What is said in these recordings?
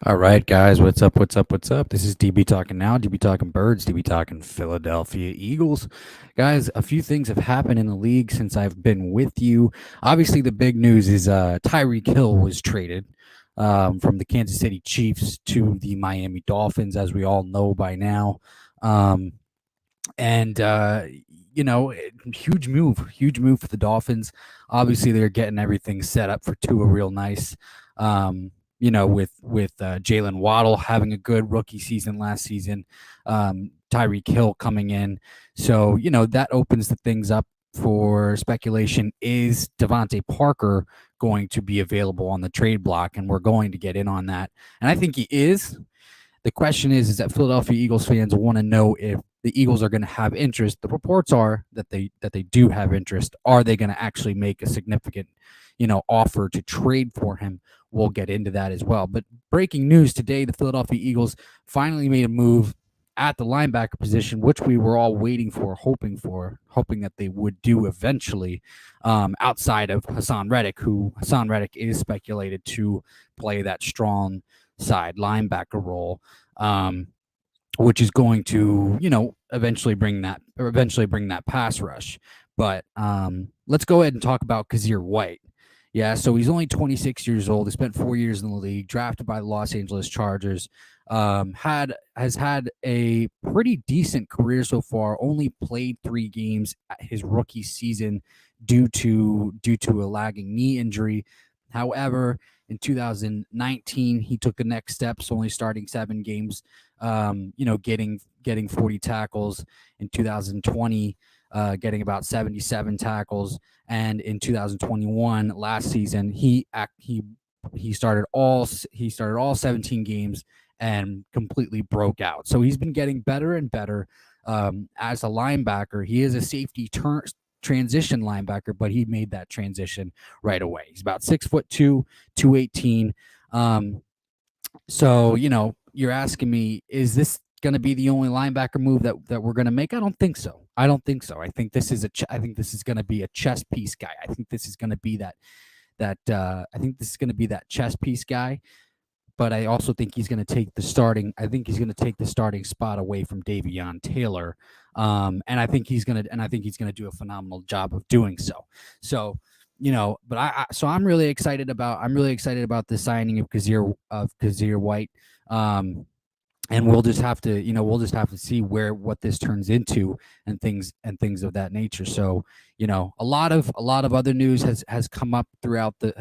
All right, guys, what's up? What's up? What's up? This is DB talking now. DB talking birds. DB talking Philadelphia Eagles. Guys, a few things have happened in the league since I've been with you. Obviously, the big news is Tyreek Hill was traded from the Kansas City Chiefs to the Miami Dolphins, as we all know by now. Um, and huge move for the Dolphins. Obviously, they're getting everything set up for Tua real nice. With Jalen Waddle having a good rookie season last season, Tyreek Hill coming in, so that opens the things up for speculation. Is Devontae Parker going to be available on the trade block? And we're going to get in on that, and I think he is. The question is that Philadelphia Eagles fans want to know if the Eagles are going to have interest. The reports are that they do have interest. Are they going to actually make a significant, offer to trade for him? We'll get into that as well. But breaking news today: the Philadelphia Eagles finally made a move at the linebacker position, which we were all waiting for, hoping that they would do eventually. Outside of Hassan Reddick, who Hassan Reddick is speculated to play that strong side linebacker role, um, which is going to eventually bring that pass rush. But let's go ahead and talk about Kyzir White. Yeah, so he's only 26 years old. He spent 4 years in the league, drafted by the Los Angeles Chargers. Has had a pretty decent career so far. Only played 3 games at his rookie season due to a lagging knee injury. However, in 2019, he took the next steps, only starting 7 games. Getting 40 tackles. In 2020, getting about 77 tackles, and in 2021, last season, he started all 17 games and completely broke out. So he's been getting better and better as a linebacker. He is a safety transition linebacker, but he made that transition right away. He's about 6'2", 218. So you're asking me, is this going to be the only linebacker move that we're going to make? I don't think so. I think this is I think this is going to be a chess piece guy. I think this is going to be I think this is going to be that chess piece guy. But I also think he's going to take the starting. I think he's going to take the starting spot away from Davion Taylor, and I think he's going to do a phenomenal job of doing so. So, but I'm really excited about the signing of Kyzir White. And we'll just have to see what this turns into, and things of that nature. So a lot of other news has come up throughout the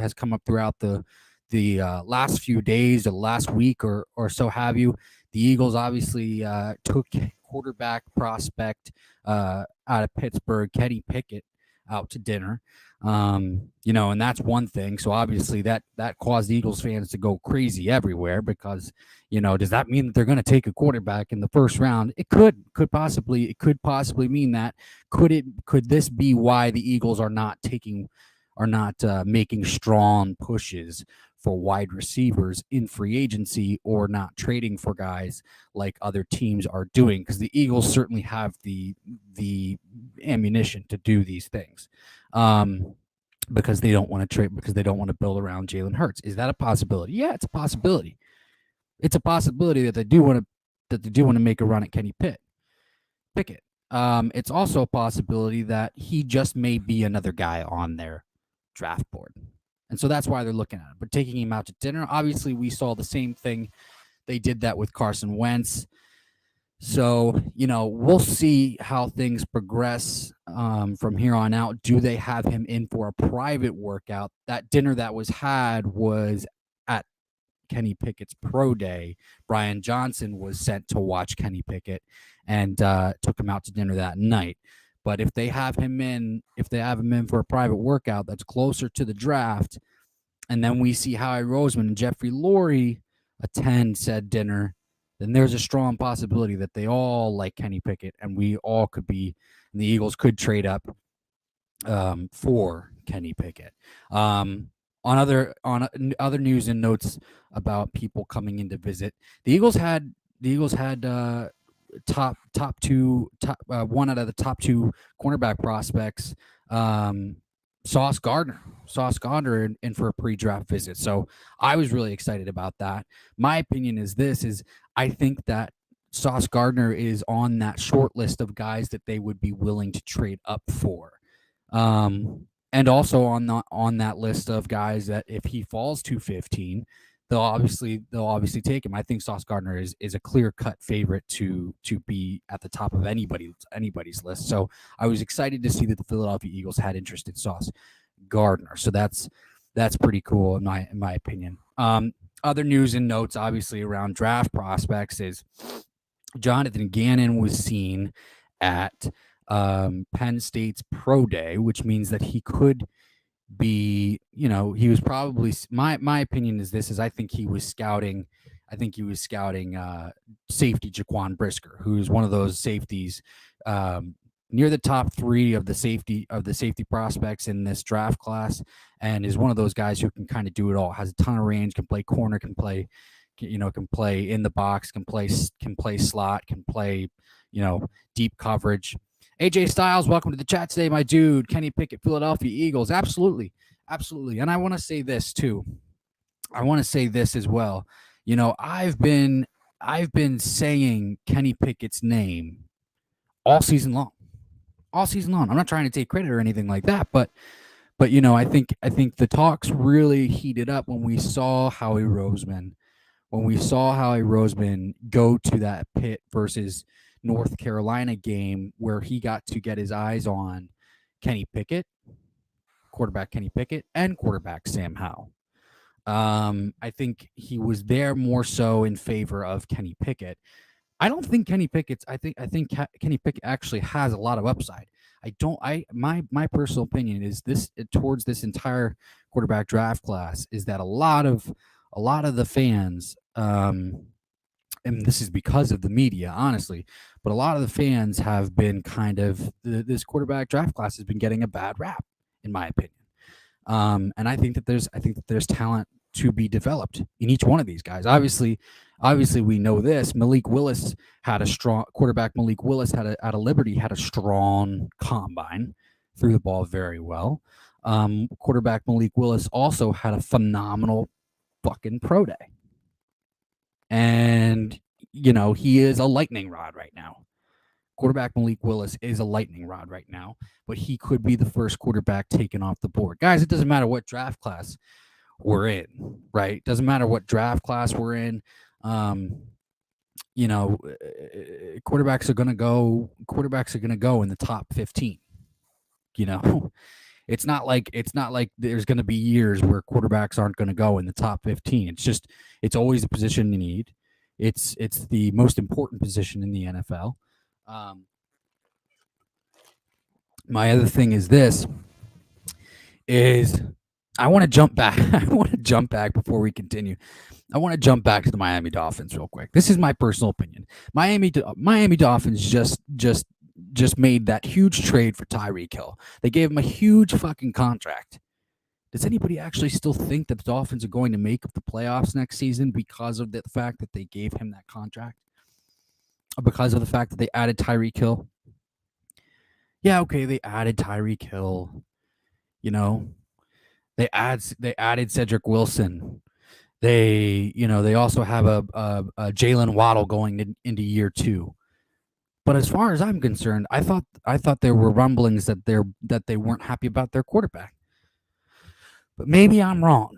last few days or last week or so have you. The Eagles obviously took quarterback prospect out of Pittsburgh, Kenny Pickett, out to dinner. And that's one thing. So obviously that caused Eagles fans to go crazy everywhere, because does that mean that they're going to take a quarterback in the first round? It could possibly mean that. Could this be why the Eagles are not making strong pushes for wide receivers in free agency, or not trading for guys like other teams are doing? Because the Eagles certainly have the ammunition to do these things. Um, because they don't want to trade, because they don't want to build around Jalen Hurts. Is that a possibility? Yeah, it's a possibility. It's a possibility that they do want to make a run at Kenny Pickett. It's also a possibility that he just may be another guy on their draft board. And so that's why they're looking at it. But taking him out to dinner, obviously, we saw the same thing. They did that with Carson Wentz. So, we'll see how things progress from here on out. Do they have him in for a private workout? That dinner that was had was at Kenny Pickett's pro day. Brian Johnson was sent to watch Kenny Pickett, and took him out to dinner that night. But if they have him in for a private workout that's closer to the draft, and then we see Howie Roseman and Jeffrey Lurie attend said dinner, then there's a strong possibility that they all like Kenny Pickett, and the Eagles could trade up for Kenny Pickett. On other news and notes about people coming in to visit, the Eagles had top two top one out of the top two cornerback prospects Sauce Gardner. Sauce Gardner in for a pre-draft visit. So I was really excited about that. My opinion is this: is I think that Sauce Gardner is on that short list of guys that they would be willing to trade up for. And also on that list of guys that if he falls to 15, they'll obviously take him. I think Sauce Gardner is a clear cut favorite to be at the top of anybody's list. So I was excited to see that the Philadelphia Eagles had interest in Sauce Gardner. So that's pretty cool in my opinion. Other news and notes, obviously, around draft prospects is Jonathan Gannon was seen at Penn State's Pro Day, which means that he could be, he was probably my opinion is this is I think he was scouting safety Jaquan Brisker, who's one of those safeties near the top 3 of the safety prospects in this draft class, and is one of those guys who can kind of do it all. Has a ton of range, can play corner, can play in the box, can play slot, can play deep coverage. AJ Styles, welcome to the chat today, my dude. Kenny Pickett, Philadelphia Eagles. Absolutely. Absolutely. And I want to say this too. I want to say this as well. I've been saying Kenny Pickett's name all season long. All season long. I'm not trying to take credit or anything like that, but I think the talks really heated up when we saw Howie Roseman go to that Pitt versus North Carolina game where he got to get his eyes on Kenny Pickett, quarterback Kenny Pickett, and quarterback Sam Howell. I think he was there more so in favor of Kenny Pickett. I don't think Kenny Pickett's. I think Kenny Pickett actually has a lot of upside. I don't. My personal opinion is this towards this entire quarterback draft class is that a lot of the fans, and this is because of the media, honestly, but a lot of the fans have been kind of this quarterback draft class has been getting a bad rap, in my opinion. And I think that there's talent to be developed in each one of these guys. Obviously, we know this. Malik Willis had a strong quarterback. Malik Willis at a Liberty had a strong combine, threw the ball very well. Quarterback Malik Willis also had a phenomenal fucking pro day, and he is a lightning rod right now. Quarterback Malik Willis is a lightning rod right now, but he could be the first quarterback taken off the board. Guys, it doesn't matter what draft class we're in, right? It doesn't matter what draft class we're in. Um, quarterbacks are going to go. Quarterbacks are going to go in the top 15. You know, it's not like there's going to be years where quarterbacks aren't going to go in the top 15. It's always a position you need. It's the most important position in the NFL. Um, my other thing is this is I want to jump back. I want to jump back before we continue. I want to jump back to the Miami Dolphins real quick. This is my personal opinion. Miami Dolphins just made that huge trade for Tyreek Hill. They gave him a huge fucking contract. Does anybody actually still think that the Dolphins are going to make the playoffs next season because of the fact that they gave him that contract? Or because of the fact that they added Tyreek Hill? Yeah, okay, they added Tyreek Hill. You know, they added Cedric Wilson. They also have a Jalen Waddle going into year 2. But as far as I'm concerned, I thought there were rumblings that they weren't happy about their quarterback. But maybe I'm wrong.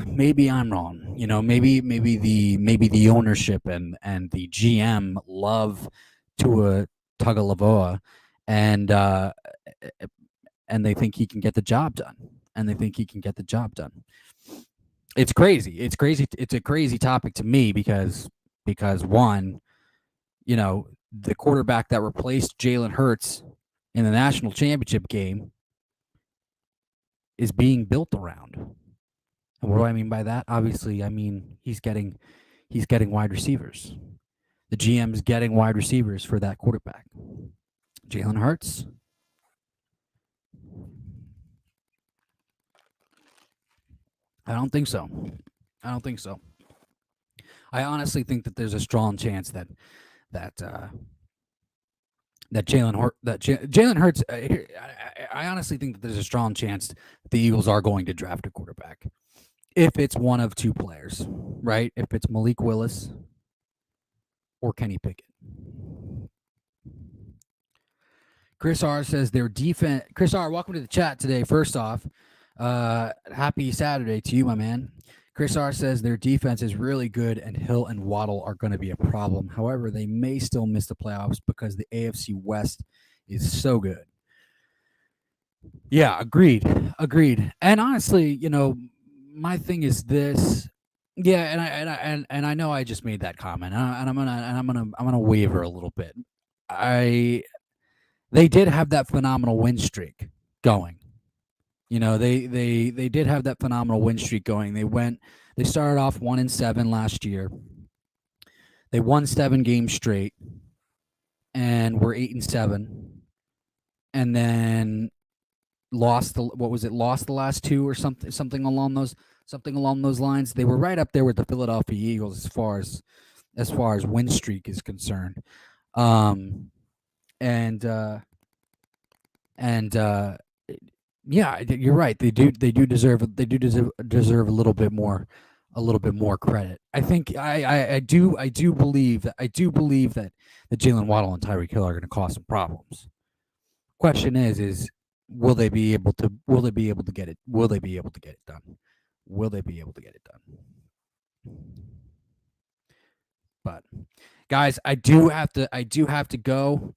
Maybe I'm wrong. Maybe the ownership and the GM love Tua Tagovailoa, and and they think he can get the job done. It's crazy. It's crazy. It's a crazy topic to me because one, the quarterback that replaced Jalen Hurts in the national championship game is being built around. And what do I mean by that? Obviously, I mean he's getting wide receivers. The GM is getting wide receivers for that quarterback. Jalen Hurts. I don't think so. I honestly think that there's a strong chance that that Jalen Hurts. I honestly think that there's a strong chance that the Eagles are going to draft a quarterback if it's one of two players, right? If it's Malik Willis or Kenny Pickett. Chris R says their defense. Chris R, welcome to the chat today. First off, happy Saturday to you, my man. Chris R says their defense is really good and Hill and Waddle are going to be a problem. However, they may still miss the playoffs because the AFC West is so good. Yeah, agreed. And honestly, my thing is this. Yeah, and I know I just made that comment, and I'm gonna waver a little bit. They did have that phenomenal win streak going. They did have that phenomenal win streak going. They started off 1-7 last year. They won 7 games straight and were 8-7. And then lost the last 2 or something along those lines. They were right up there with the Philadelphia Eagles as far as win streak is concerned. Yeah, you're right. They do deserve a little bit more credit. I think I do believe that Jalen Waddle and Tyreek Hill are going to cause some problems. Question is will they be able to get it done? But guys, I do have to go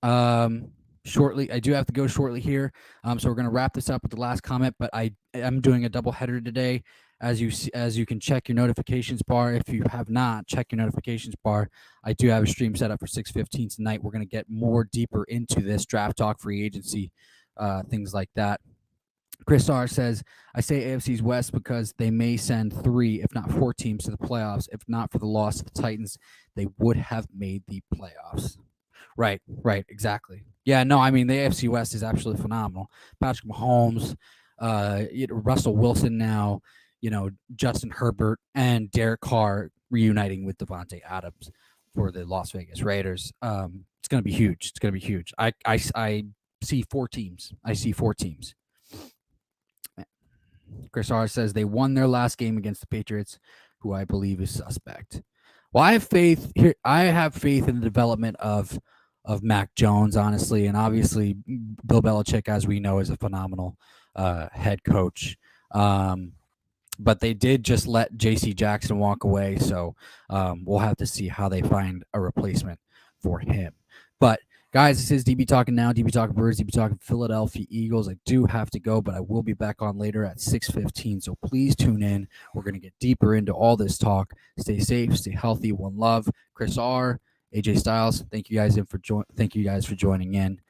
shortly. I do have to go shortly here. So we're going to wrap this up with the last comment, but I am doing a double header today. As you can check your notifications bar. If you have not, check your notifications bar. I do have a stream set up for 6:15 tonight. We're going to get more deeper into this draft talk, free agency, things like that. Chris R says, I say AFC's West because they may send 3, if not 4 teams to the playoffs. If not for the loss of the Titans, they would have made the playoffs. Right, exactly. Yeah, no, I mean, the AFC West is absolutely phenomenal. Patrick Mahomes, Russell Wilson now, Justin Herbert, and Derek Carr reuniting with Devontae Adams for the Las Vegas Raiders. It's going to be huge. I see 4 teams. Chris R says they won their last game against the Patriots, who I believe is suspect. Well, I have faith here. I have faith in the development of Mac Jones, honestly, and obviously Bill Belichick, as we know, is a phenomenal head coach. But they did just let J.C. Jackson walk away, so we'll have to see how they find a replacement for him. But guys, this is DB Talking Now, DB Talking Birds, DB Talking Philadelphia Eagles. I do have to go, but I will be back on later at 6:15, so please tune in. We're going to get deeper into all this talk. Stay safe, stay healthy, one love. Chris R., AJ Styles, thank you guys for joining in.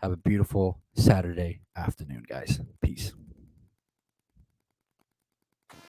Have a beautiful Saturday afternoon, guys. Peace.